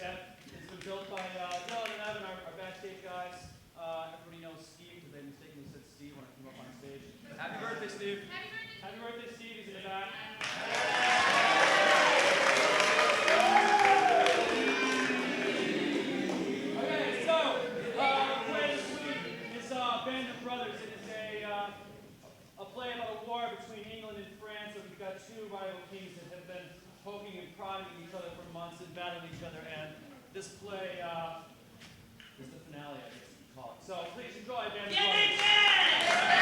Yeah, it's been built by Dylan and Evan, our backstage guys. Everybody knows Steve because they mistakenly said Steve when I came up on stage. Happy birthday, Steve. Happy birthday, Steve. He's in the back. Okay, so play this week is Band of Brothers. It is a play about a war between England and France. So we've got two rival kings that have been poking and prodding each other for months and battling each other. And this play is the finale, I guess you could call it. So please enjoy Band of Brothers.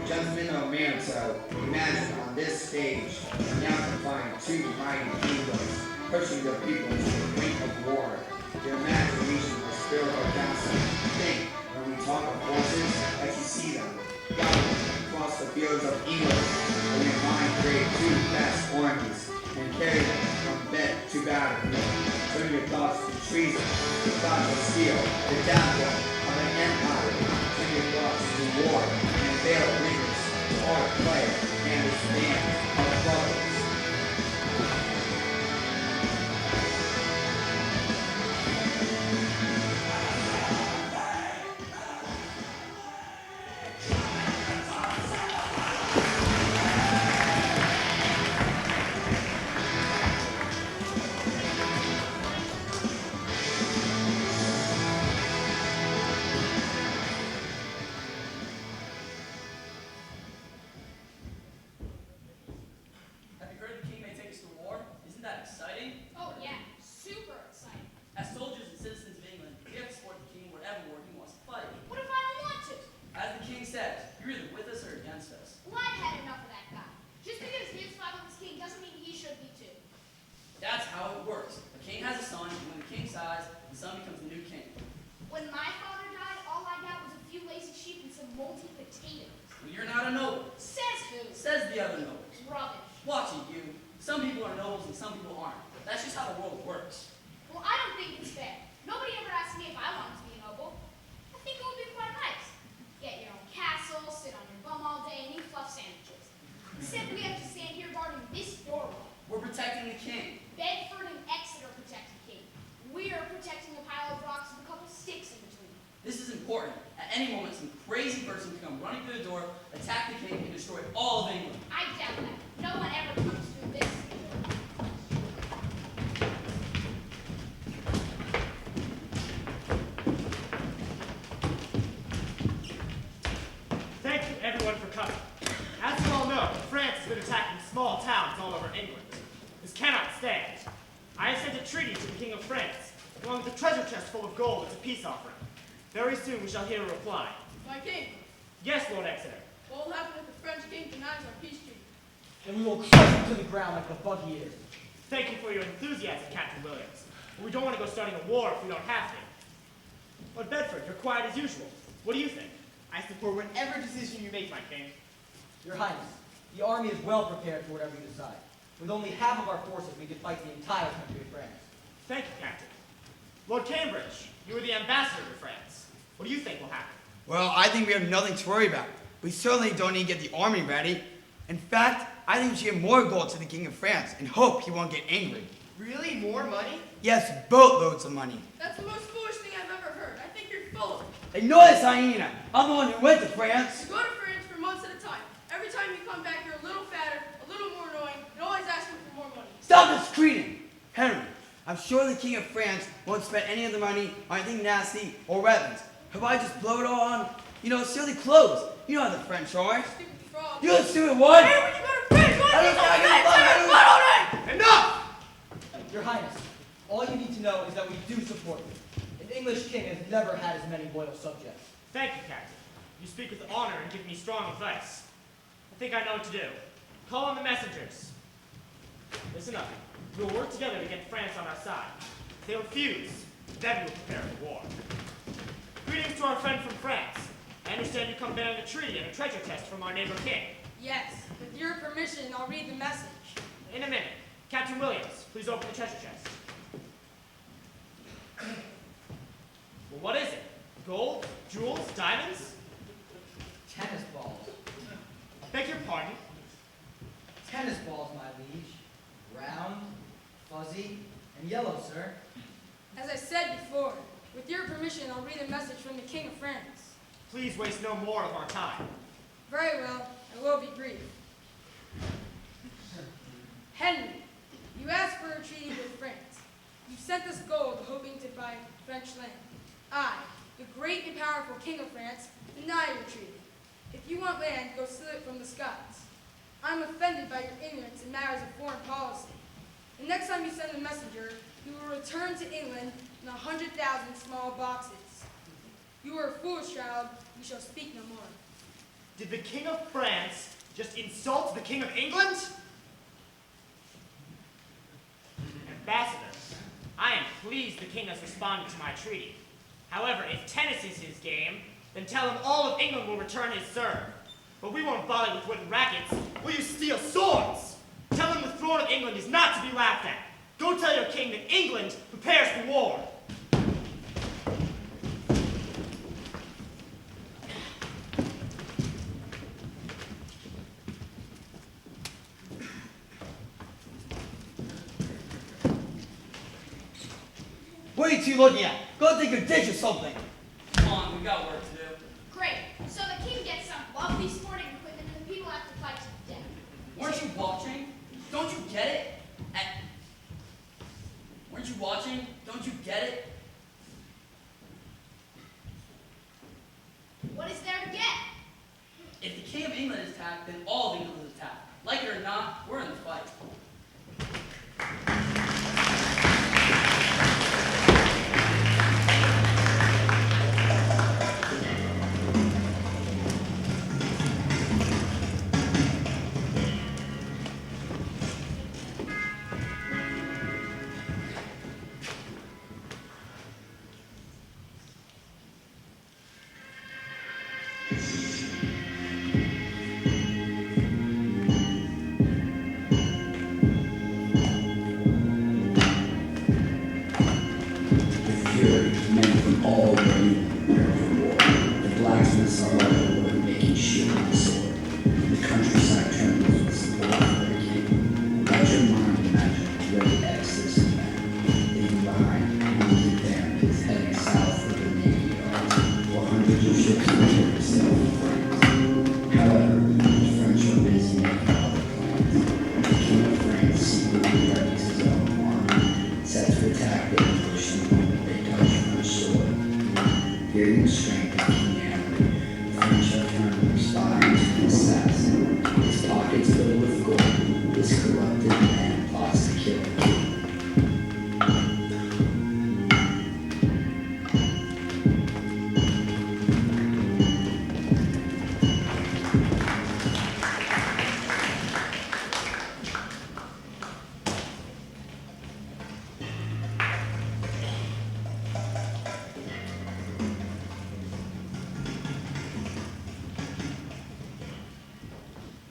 Gentlemen of Manto, imagine on this stage, you now can find two mighty kingdoms, pushing their people to the brink of war. Your imagination will spill our counsel. Think, when we talk of forces, as you see them, galloping across the fields of England, when your mind create two vast armies, and carry them from bed to battle. Turn your thoughts to treason, the thoughts of steel, the downfall of an empire. Turn your thoughts to war, and veil leaders, art play, and the stand of brothers. Have you heard the king may take us to war? Isn't that exciting? Oh yeah, super exciting. As soldiers and citizens of England, we have to support the king whatever war he wants to fight. What if I don't want to? As the king says, you're either with us or against us. Well, I've had enough of that guy. Just because he is father of his king doesn't mean he should be too. That's how it works. A king has a son, and when the king dies, the son becomes the new king. When my father died, all I got was a few lazy sheep and some moldy potatoes. Well, you're not a noble. Says who? Says the other nobles. Rubbish. Watch it, you. Some people are nobles and some people aren't. That's just how the world works. Well, I don't think it's fair. Nobody ever asked me if I wanted to be a noble. I think it would be quite nice. Get your own castle, sit on your bum all day, and eat fluff sandwiches. Except we have to stand here guarding this doorway. We're protecting the king. Bedford and Exeter protect the king. We are protecting a pile of rocks with a couple sticks in between. This is important. At any moment, some crazy person can come running through the door, attack the king, and destroy all of England. I doubt that. No one ever comes through this door. Thank you, everyone, for coming. As you all know, France has been attacking small towns all over England. This cannot stand. I have sent a treaty to the King of France, along with a treasure chest full of gold as a peace offering. Very soon we shall hear a reply. My king, Yes, Lord Exeter. what will happen if the French king denies our peace treaty? And we will crush him to the ground like the bug he is. Thank you for your enthusiasm, Captain Williams. But we don't want to go starting a war if we don't have to. Lord Bedford, you're quiet as usual. What do you think? I support whatever decision you make, my king. Your Highness, the army is well prepared for whatever you decide. With only half of our forces, we could fight the entire country of France. Thank you, Captain. Lord Cambridge, you are the ambassador to France. What do you think will happen? Well, I think we have nothing to worry about. We certainly don't need to get the army ready. In fact, I think we should give more gold to the King of France and hope he won't get angry. Really? More money? Yes, boatloads of money. That's the most foolish thing I've ever heard. I think you're full of it. Ignore this hyena. I'm the one who went to France. You go to France for months at a time. Every time you come back, you're a little fatter, a little more annoying, and always asking for more money. Stop this screaming. Henry, I'm sure the King of France won't spend any of the money on anything nasty or weapons. Have I just blown it all on, silly clothes? You know how the French are. Stupid frog. You a stupid what? Hey, when you go to France, what I do you don't do? care. Enough! Your Highness, all you need to know is that we do support you. An English king has never had as many loyal subjects. Thank you, Captain. You speak with honor and give me strong advice. I think I know what to do. Call on the messengers. Listen up. We will work together to get France on our side. If they refuse, then we will prepare for war. Greetings to our friend from France. I understand you come bearing a treaty and a treasure chest from our neighbor king. Yes, with your permission, I'll read the message. In a minute. Captain Williams, please open the treasure chest. Well, what is it? Gold? Jewels? Diamonds? Tennis balls. I beg your pardon? Tennis balls, my liege. Round, fuzzy, and yellow, sir. As I said before, with your permission, I'll read a message from the King of France. Please waste no more of our time. Very well, I will be brief. Henry, you asked for a treaty with France. You sent us gold, hoping to buy French land. I, the great and powerful King of France, deny your treaty. If you want land, go steal it from the Scots. I'm offended by your ignorance in matters of foreign policy. The next time you send a messenger, you will return to England in 100,000 small boxes. You are a foolish child. We shall speak no more. Did the King of France just insult the King of England? Ambassador, I am pleased the king has responded to my treaty. However, if tennis is his game, then tell him all of England will return his serve. But we won't volley with wooden rackets. Will you steal swords? Tell him the throne of England is not to be laughed at. Go tell your king that England prepares for war. What are you two looking at? Go take a dish or something. Come on, we got work to do. Great. So the king gets some lovely sporting equipment and the people have to fight to the death. Weren't you watching? Don't you get it? Weren't you watching? Don't you get it? What is there to get? If the King of England is attacked, then all of England is attacked. Like it or not, we're in the fight.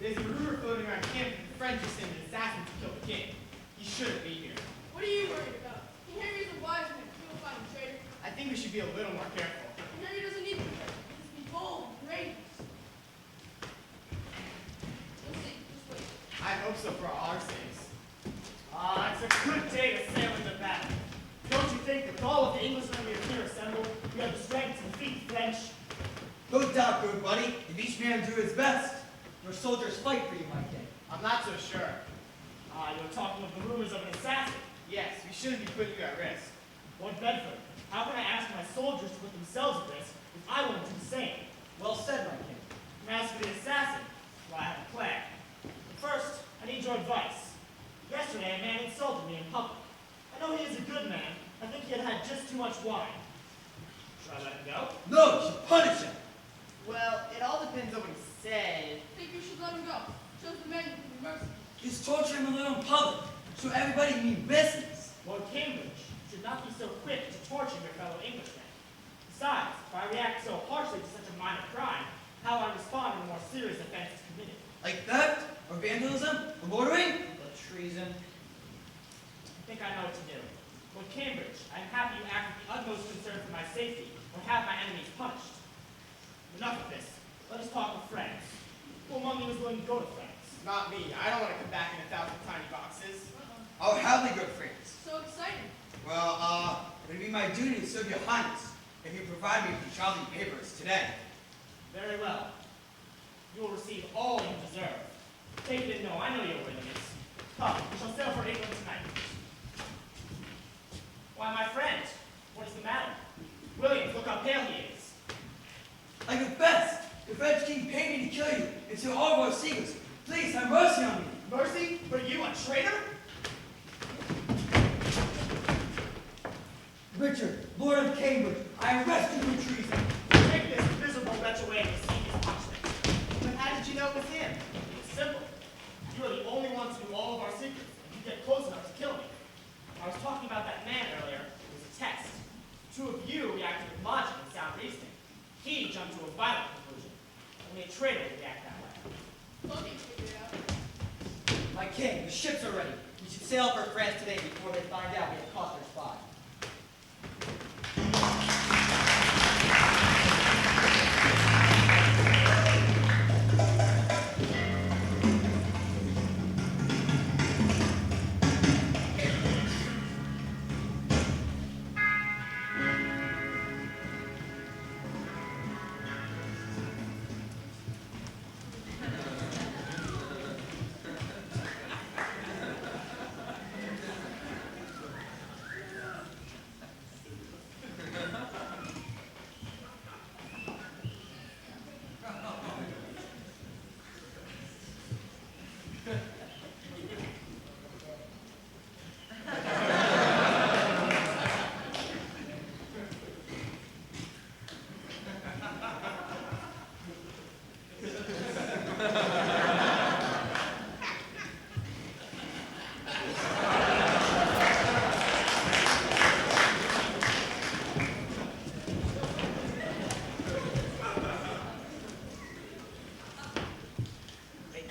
There's a rumor floating around camp that the French are sending assassins to kill the king. He shouldn't be here. What are you worried about? Henry's a wise man. He will find a traitor. I think we should be a little more careful. Henry doesn't need to be. Just be bold and courageous. You'll see. Just wait. I hope so for our sakes. Ah, it's a good day to sail into battle. Don't you think that with all of the English army are here assembled, we have the strength to defeat the French? No doubt, good buddy. If each man do his best. Your soldiers fight for you, my king. I'm not so sure. You're talking of the rumors of an assassin. Yes, we shouldn't be putting you at risk. Lord Bedford, how can I ask my soldiers to put themselves at risk if I want to do the same? Well said, my king. And as for the assassin, well, I have a plan. But first, I need your advice. Yesterday, a man insulted me in public. I know he is a good man. I think he had had just too much wine. Should I let him go? No, you should punish him. Well, it all depends on what he said. I think you should let him go. Shows the man you can be merciful. Just torture him a little in public, so everybody can mean business. Lord Cambridge should not be so quick to torture your fellow Englishmen. Besides, if I react so harshly to such a minor crime, how will I respond when a more serious offense is committed? Like theft, or vandalism, or loitering? Or treason. I think I know what to do. Lord Cambridge, I am happy you act with the utmost concern for my safety, or have my enemies punished. Enough of this. Let us talk of France. Who among you is willing to go to France? Not me. I don't want to come back in 1,000 tiny boxes. I'll happily go to France. So exciting. Well, it would be my duty to serve your highness if you provide me with the traveling papers today. Very well. You will receive all you deserve. Take it and know, I know your worthiness. Come, we shall sail for England tonight. Why, my friend, what is the matter? Williams, look how pale he is. I confess, the French king paid me to kill you and steal all of our secrets. Please have mercy on me. Mercy? For you, a traitor? Richard, Lord of Cambridge, I arrest you for treason. Take this miserable wretch away and receive his punishment. But how did you know it was him? It's simple. You are the only one to know all of our secrets, and you get close enough to kill me. I was talking about that man earlier. It was a test. Two of you reacted with logic and sound reasoning. He jumped to a violent conclusion. Only a traitor would react that way. Logan figured it out. My king, the ships are ready. We should sail for France today before they find out we have caught their spy.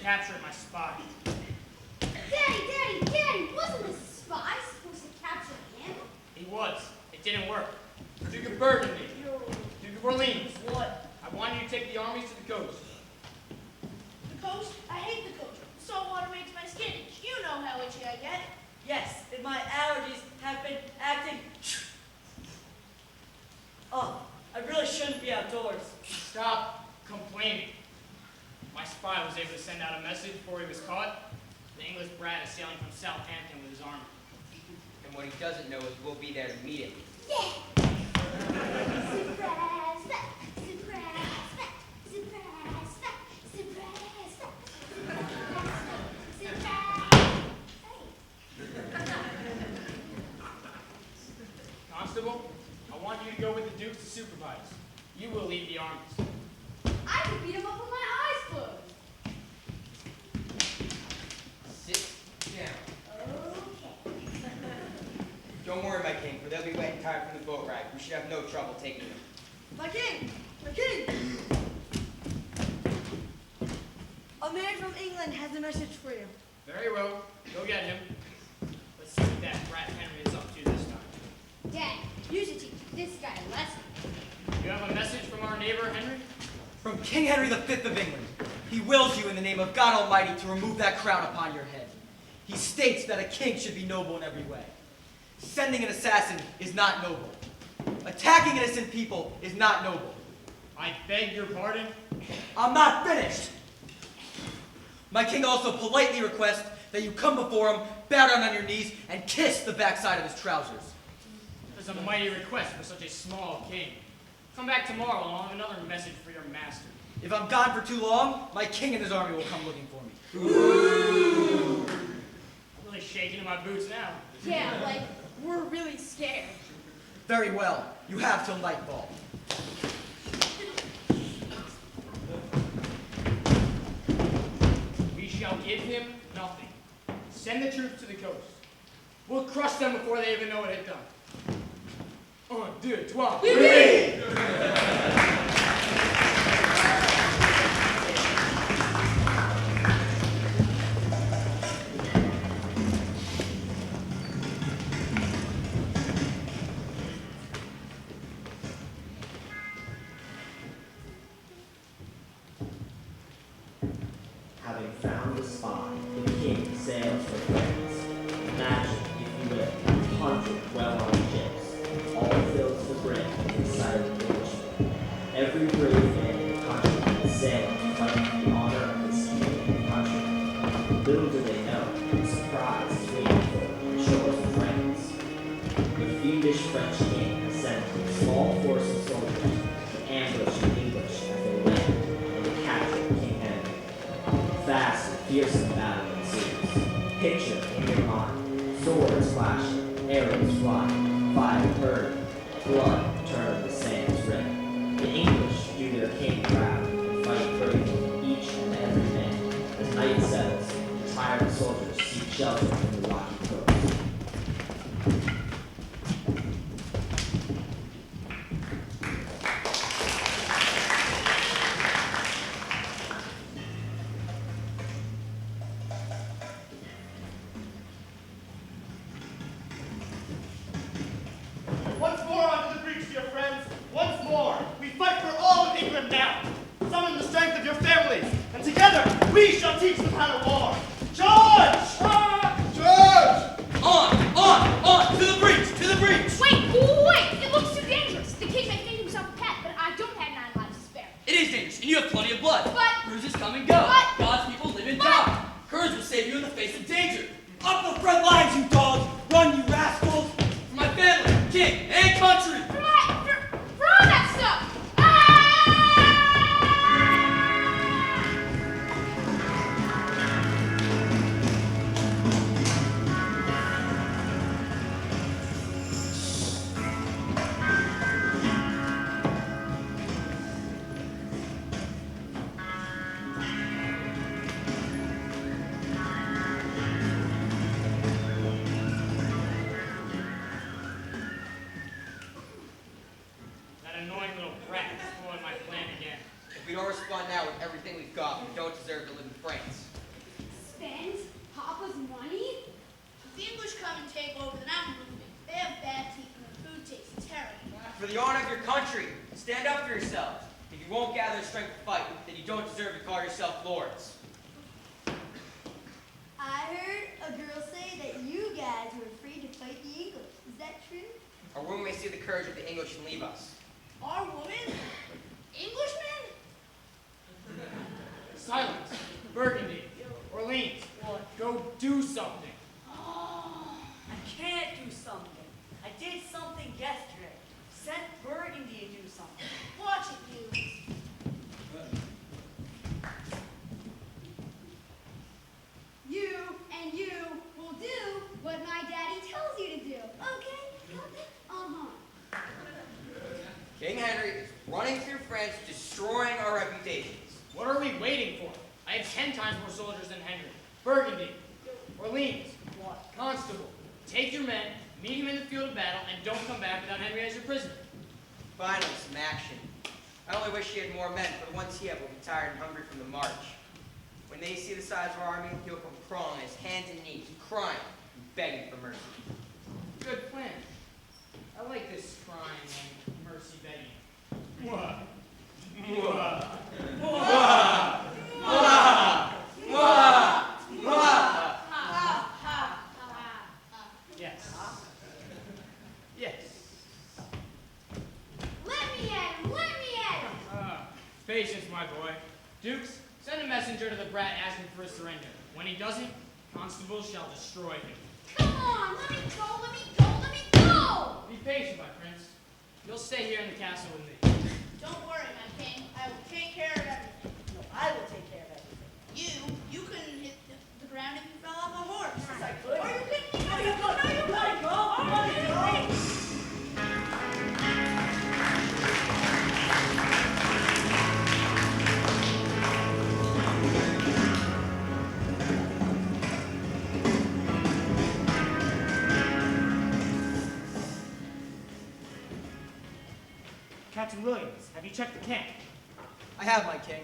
Captured my spy. Daddy, wasn't this spy supposed to capture him? He was. It didn't work. Duke of Burgundy. Duke of Orleans. What? I want you to take the armies to the coast. The coast? I hate the coast. Salt water makes my skin itch. You know how itchy I get. Yes, and my allergies have been acting. Oh, I really shouldn't be outdoors. Stop complaining. My spy was able to send out a message before he was caught. The English brat is sailing from Southampton with his army. And what he doesn't know is we'll be there to meet him. Yeah! Surprise! Constable, I want you to go with the Duke to supervise. You will lead the armies. I could beat him up with my eyes closed. Sit down. Okay. Don't worry, my king, for they'll be wet and tired from the boat ride. We should have no trouble taking them. My king! My king! A man from England has a message for you. Very well. Go get him. Let's see what that brat Henry is up to this time. Dad, you should teach this guy a lesson. You have a message from our neighbor, Henry? From King Henry V of England, he wills you in the name of God Almighty to remove that crown upon your head. He states that a king should be noble in every way. Sending an assassin is not noble. Attacking innocent people is not noble. I beg your pardon? I'm not finished. My king also politely requests that you come before him, bow down on your knees, and kiss the backside of his trousers. That's a mighty request for such a small king. Come back tomorrow and I'll have another message for your master. If I'm gone for too long, my king and his army will come looking for me. I'm really shaking in my boots now. Yeah, like, we're really scared. Very well. You have till nightfall. We shall give him nothing. Send the troops to the coast. We'll crush them before they even know what they've done. Un, deux, trois. Having found the spot, the king sails for France. Imagine, if you will, 100 well-armed ships, all filled to the brim with silent Englishmen. Every brave man in the country has sailed to fight for the honor of this king and country. Little do they know, the surprise is waiting for them on the shores of France. The fiendish French king has sent a small force of soldiers to ambush the English as they land and to capture King Henry. Fast and fearsome battle ensues. Picture in your mind, swords flashing, arrows flying, fire burning, blood turning the sands red. The English do their king proud and fight bravely each and every man. As night settles, the tired soldiers seek shelter from the rocky coast. Once more onto the breach, dear friends. Once more. We fight for all of England now. Summon the strength of your families, and together we shall teach them how to war. Charge! Charge! On! To the breach! To the breach! Wait! It looks too dangerous. The king may think himself a pet, but I don't have 9 lives to spare. It is dangerous, and you have plenty of blood. But- Bruises come and go. But- God's people live and die. Courage will save you in the face of danger. Up the front lines, you dogs! Run, you rascals! For my family, king, and country. For all that stuff! Ah! That annoying little brat is spoiling my plan again. If we don't respond now with everything we've got, we don't deserve to live in France. Spend Papa's money? If the English come and take over, then I'm moving. They have bad teeth and the food tastes terrible. For the honor of your country, stand up for yourselves. If you won't gather strength to fight, then you don't deserve to call yourself lords. I heard a girl say that you guys were afraid to fight the English. Is that true? Our women may see the courage of the English and leave us. Our women? Englishmen? Silence. Burgundy. Orleans. Go do something. Oh, I can't do something. I did something yesterday. Sent Burgundy to do something. watch it, you. You and you will do what my daddy tells you to do, okay? Uh-huh. King Henry is running through France, destroying our reputations. What are we waiting for? I have 10 times more soldiers than Henry. Burgundy. Orleans. What? Constable. Take your men, meet him in the field of battle, and don't come back without Henry as your prisoner. Finally, some action. I only wish he had more men, for the ones he had will be tired and hungry from the march. When they see the size of our army, he'll come crawling on his hands and knees, crying and begging for mercy. Good plan. I like this crying and mercy begging. Mwah. Mwah. Mwah. Mwah. Mwah. Mwah. Yes. Yes. Let me at him! Let me at him! Patience, my boy. Dukes, send a messenger to the brat asking for his surrender. When he doesn't, constables shall destroy him. Come on! Let me go! Let me go! Let me go! Be patient, my prince. You'll stay here in the castle with me. Don't worry, my king. I will take care of everything. No, I will take care of everything. You couldn't hit the ground if you fell off a horse. Yes, I could. Are you kidding me? No, you couldn't. No, you No, couldn't. you couldn't. Are you kidding me? Captain Williams, have you checked the camp? I have, my king.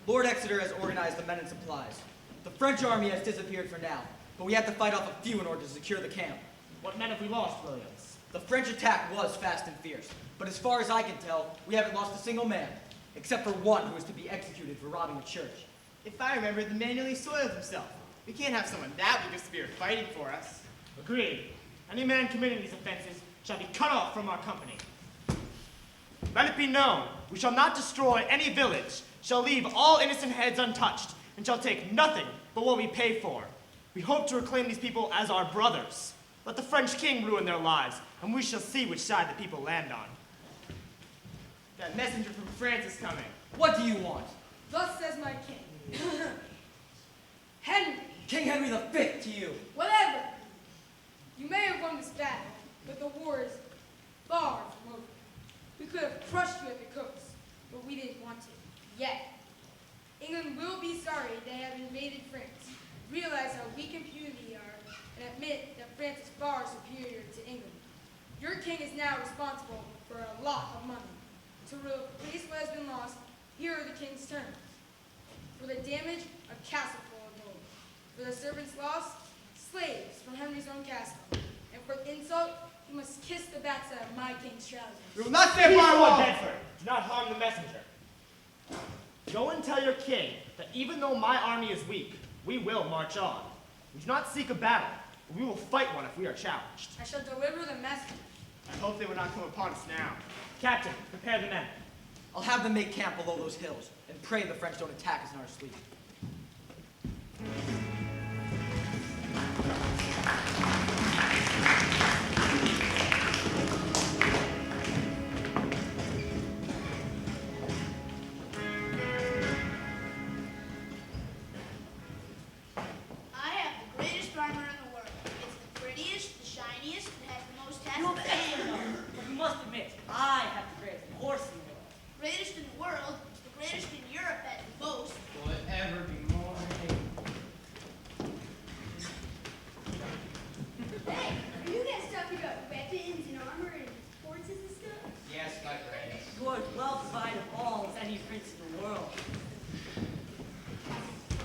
Lord Exeter has organized the men and supplies. The French army has disappeared for now, but we have to fight off a few in order to secure the camp. What men have we lost, Williams? The French attack was fast and fierce, but as far as I can tell, we haven't lost a single man, except for one who is to be executed for robbing a church. If I remember, the man nearly soiled himself. We can't have someone that weak of spirit fighting for us. Agreed. Any man committing these offenses shall be cut off from our company. Let it be known, we shall not destroy any village, shall leave all innocent heads untouched, and shall take nothing but what we pay for. We hope to reclaim these people as our brothers. Let the French king ruin their lives, and we shall see which side the people land on. That messenger from France is coming. What do you want? Thus says my king. Henry, King Henry V to you. whatever. You may have won this battle, but the war is far from over. We could have crushed you at the coast, but we didn't want to. Yet. England will be sorry they have invaded France, realize how weak and puny we are, and admit that France is far superior to England. Your king is now responsible for a lot of money. To replace what has been lost, here are the king's terms. For the damage, a castle full of gold. For the servants lost, slaves from Henry's own castle. And for insult, you must kiss the backside of my king's trousers. We will not stand Peace, by Lord wall. Bedford. Do not harm the messenger. Go and tell your king that even though my army is weak, we will march on. We do not seek a battle, but we will fight one if we are challenged. I shall deliver the message. I hope they will not come upon us now. Captain, prepare the men. I'll have them make camp below those hills, and pray the French don't attack us in our sleep. I have the greatest armor in the world. It's the prettiest, the shiniest, it has the most You have tassels, excellent armor, but you must admit, I have the greatest horse in the world. greatest in the world, the greatest in Europe at the most. Will it ever be more? Hey, are you guys talking about weapons and armor and horses and stuff? Yes, my friend. You are as well provided of all as any prince in the world.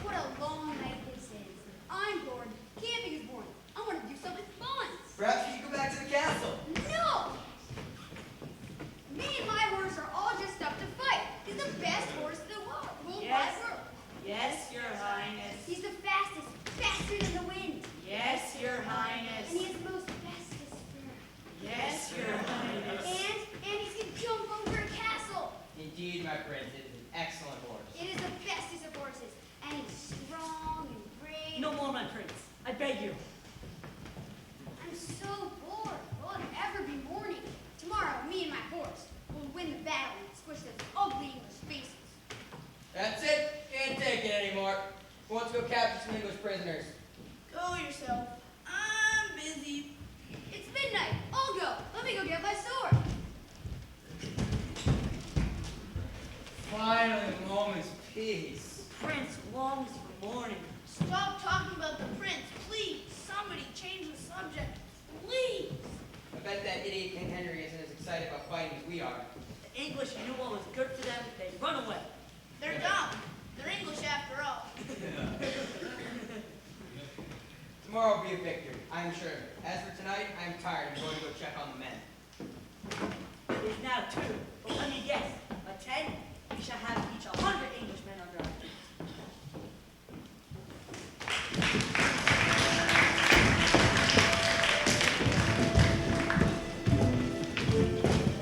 What a long night this is. I'm bored. Camping is boring. I want to do something fun. Perhaps you should go back to the castle. No! Me and my horse are all just up to fight. He's the best horse in the world. Yes. World. Yes, your highness. He's the fastest, faster than the wind. Yes, your highness. And he has the most fastest spur. Yes, your highness. And he can jump over a castle. Indeed, my friend, it is an excellent horse. It is the bestest of horses. And he's strong and brave. No more, my prince. I beg you. I'm so bored. Will it ever be morning? Tomorrow, me and my horse will win the battle and squish those ugly English faces. That's it. Can't take it anymore. Who wants to go capture some English prisoners? Go yourself. I'm busy. It's midnight. I'll go. Let me go get my sword. Finally, a moment's peace. Prince longs for morning. Stop talking about the prince, please. Somebody change the subject, please. I bet that idiot King Henry isn't as excited about fighting as we are. The English knew what was good for them. They run away. They're dumb. They're English after all. Tomorrow will be a victory, I'm sure. As for tonight, I'm tired. I'm going to go check on the men. It is now 2, but let me guess. By 10, we shall have each 100 Englishmen under our feet.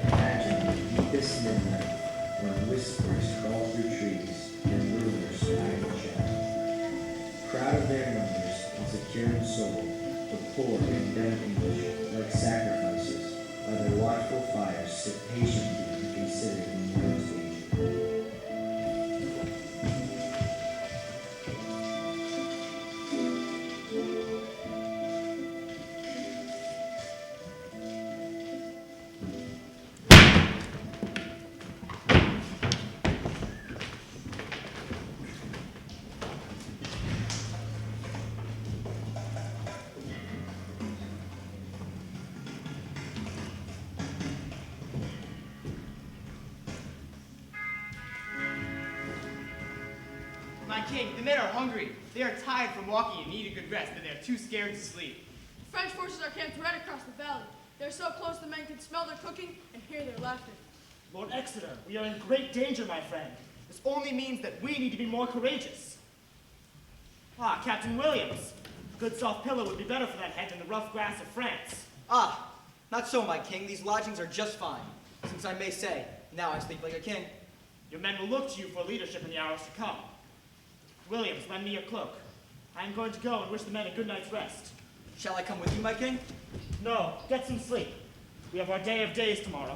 Imagine this midnight when whispers crawl through trees and rumors hide in shadow. Proud of their numbers and secure in soul, the poor condemned English, like sacrifices, by their watchful fires sit patiently and consider the morning's danger. My king, the men are hungry. They are tired from walking and need a good rest, but they are too scared to sleep. French forces are camped right across the valley. They're so close the men can smell their cooking and hear their laughter. Lord Exeter, we are in great danger, my friend. This only means that we need to be more courageous. Ah, Captain Williams. A good soft pillow would be better for that head than the rough grass of France. Ah, not so, my king. These lodgings are just fine. Since I may say, now I sleep like a king. Your men will look to you for leadership in the hours to come. Williams, lend me your cloak. I am going to go and wish the men a good night's rest. Shall I come with you, my king? No, get some sleep. We have our day of days tomorrow.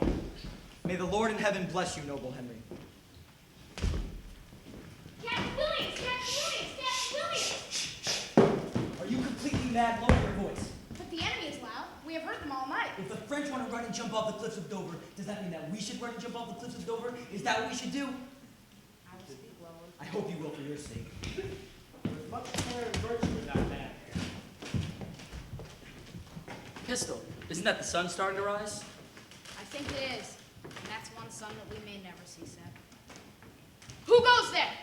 May the Lord in heaven bless you, noble Henry. Captain Williams! Captain Williams! Captain Williams! Are you completely mad? Lower your voice. But the enemy is loud. We have heard them all night. If the French want to run and jump off the cliffs of Dover, does that mean that we should run and jump off the cliffs of Dover? Is that what we should do? I will speak lower. I hope you will for your sake. There's much care and virtue in that man. Pistol, isn't that the sun starting to rise? I think it is. And that's one sun that we may never see set. Who goes there?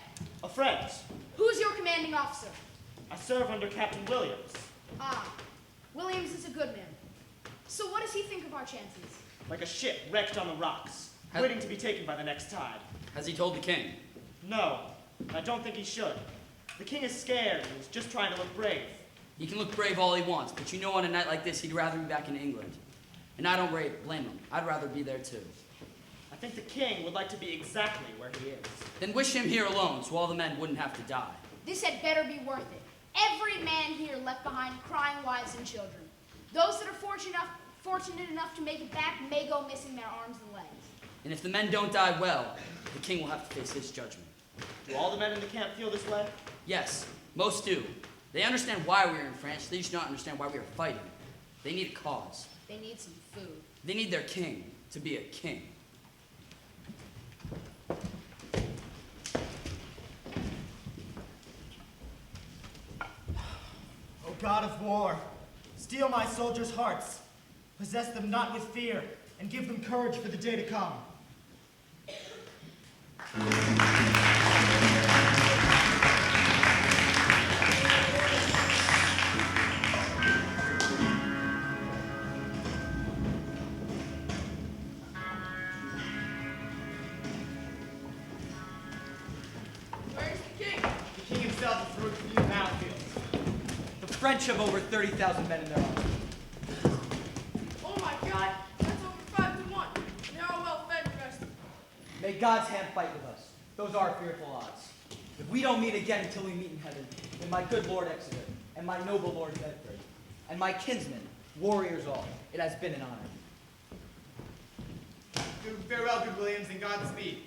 A friend. Who's your commanding officer? I serve under Captain Williams. Ah, Williams is a good man. So what does he think of our chances? Like a ship wrecked on the rocks, waiting to be taken by the next tide. Has he told the king? No, I don't think he should. The king is scared and is just trying to look brave. He can look brave all he wants, but you know on a night like this, he'd rather be back in England. And I don't blame him. I'd rather be there too. I think the king would like to be exactly where he is. Then wish him here alone so all the men wouldn't have to die. This had better be worth it. Every man here left behind crying wives and children. Those that are fortunate enough to make it back may go missing their arms and legs. And if the men don't die well, the king will have to face his judgment. Do all the men in the camp feel this way? Yes, most do. They understand why we are in France. They just don't understand why we are fighting. They need a cause. They need some food. They need their king to be a king. O God of war, steel my soldiers' hearts, possess them not with fear, and give them courage for the day to come. Where's the king? The king himself is through the battlefield. The French have over 30,000 men in their army. Oh my God, that's over 5-1. They are well fed and rested. May God's hand fight with us. Those are fearful odds. If we don't meet again until we meet in heaven, then my good Lord Exeter, and my noble Lord Bedford, and my kinsmen, warriors all, it has been an honor. Farewell, good Williams, and Godspeed.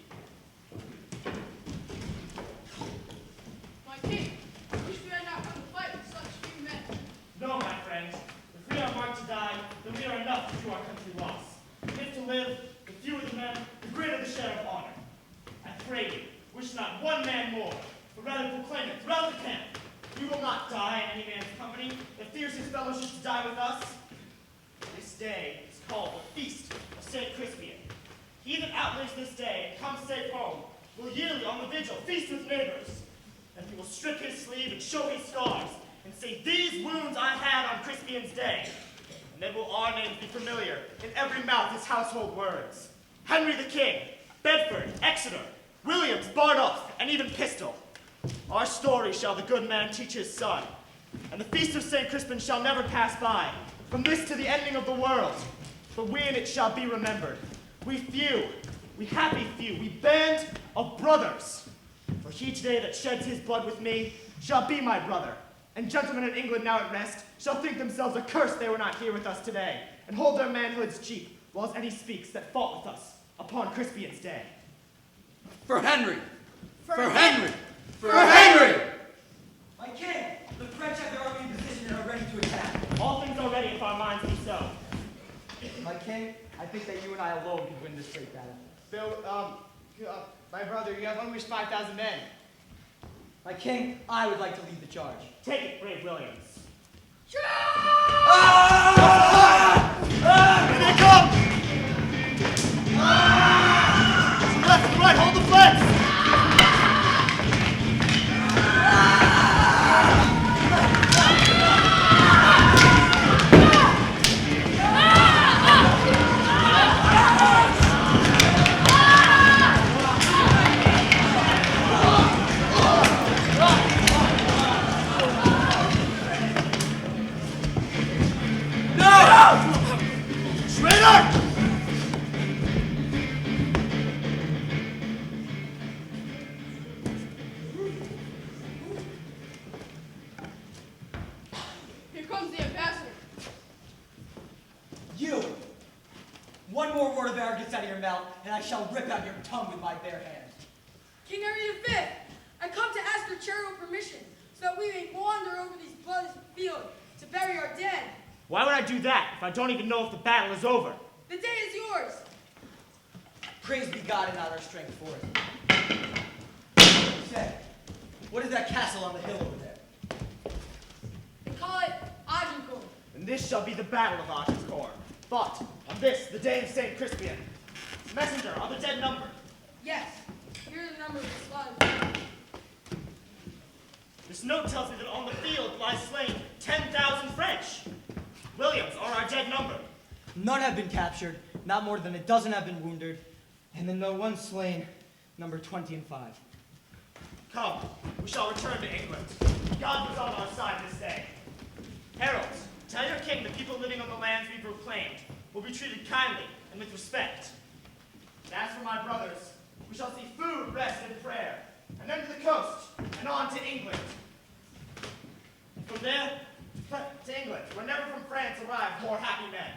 My king, I wish we had not come to fight with such few men. No, my friend. If we are marked to die, then we are enough to do our country loss. If to live, the fewer the men, the greater the share of honor. I pray you, wish not one man more, but rather proclaim it throughout the camp. We will not die in any man's company that fears his fellowship to die with us. This day is called the Feast of St. Crispian. He that outlives this day and comes safe home will yearly on the vigil feast with neighbors. And he will strip his sleeve and show his scars and say, "These wounds I had on Crispian's day." And then will our names be familiar in every mouth as household words. Henry the King, Bedford, Exeter, Williams, Bardolph, and even Pistol. Our story shall the good man teach his son. And the feast of St. Crispin shall never pass by, from this to the ending of the world. But we in it shall be remembered. We few, we happy few, we band of brothers. For he today that sheds his blood with me shall be my brother. And gentlemen in England now at rest shall think themselves accursed they were not here with us today, and hold their manhoods cheap, while as any speaks that fought with us upon Crispian's day. For Henry! For Henry! For Henry! My king, the French have their army in position and are ready to attack. All things are ready if our minds be so. My king, I think that you and I alone can win this great battle. Bill, my brother, you have unleashed 5,000 men. My king, I would like to lead the charge. Take it, brave Williams. Here they come! To the left and right, hold the flanks! word of error gets out of your mouth, and I shall rip out your tongue with my bare hands. King Henry V, I come to ask your charitable permission so that we may wander over these bloody fields to bury our dead. Why would I do that if I don't even know if the battle is over? The day is yours. Praise be God and not our strength for it. Say, what is that castle on the hill over there? They call it Agincourt. And this shall be the battle of Agincourt. But on this, the day of St. Crispian, messenger, are the dead numbered? Yes, here's the number of the slaughtered. This note tells me that on the field lies slain 10,000 French. Williams, are our dead numbered? None have been captured, not more than a dozen have been wounded, and then the one slain, number 20 and 5. Come, we shall return to England. God was on our side this day. Heralds, tell your king the people living on the lands we proclaimed will be treated kindly and with respect. And as for my brothers, we shall see food, rest, and prayer, and then to the coast, and on to England. And from there, to England, where never from France arrived more happy men.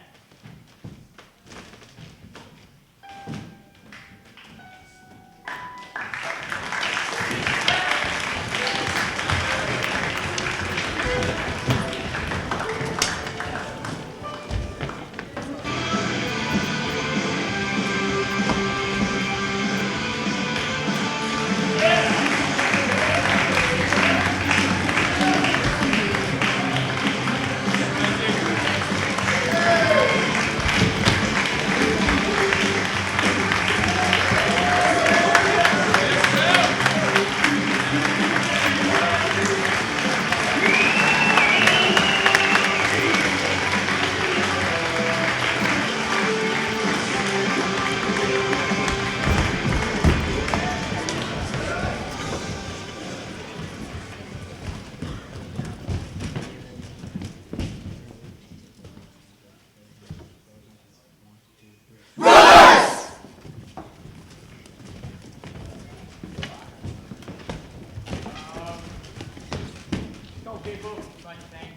People, I'd like to thank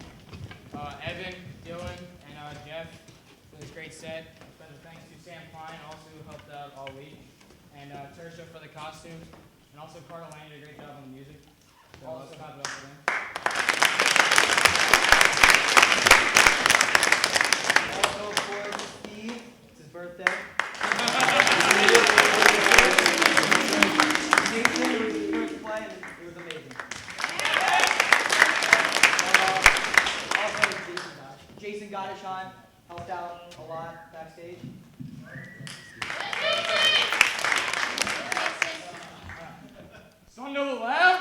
Evan, Dylan, and Jeff for this great set. Special thanks to Sam Klein, also who helped out all week, and Tersha for the costumes, and also Carter Lane did a great job on the music. So also clap it up for them. Also, of course, Steve, it's his birthday. Jason, it was his first play, and it was amazing. Jason Gottesheim helped out a lot backstage. Son of a loud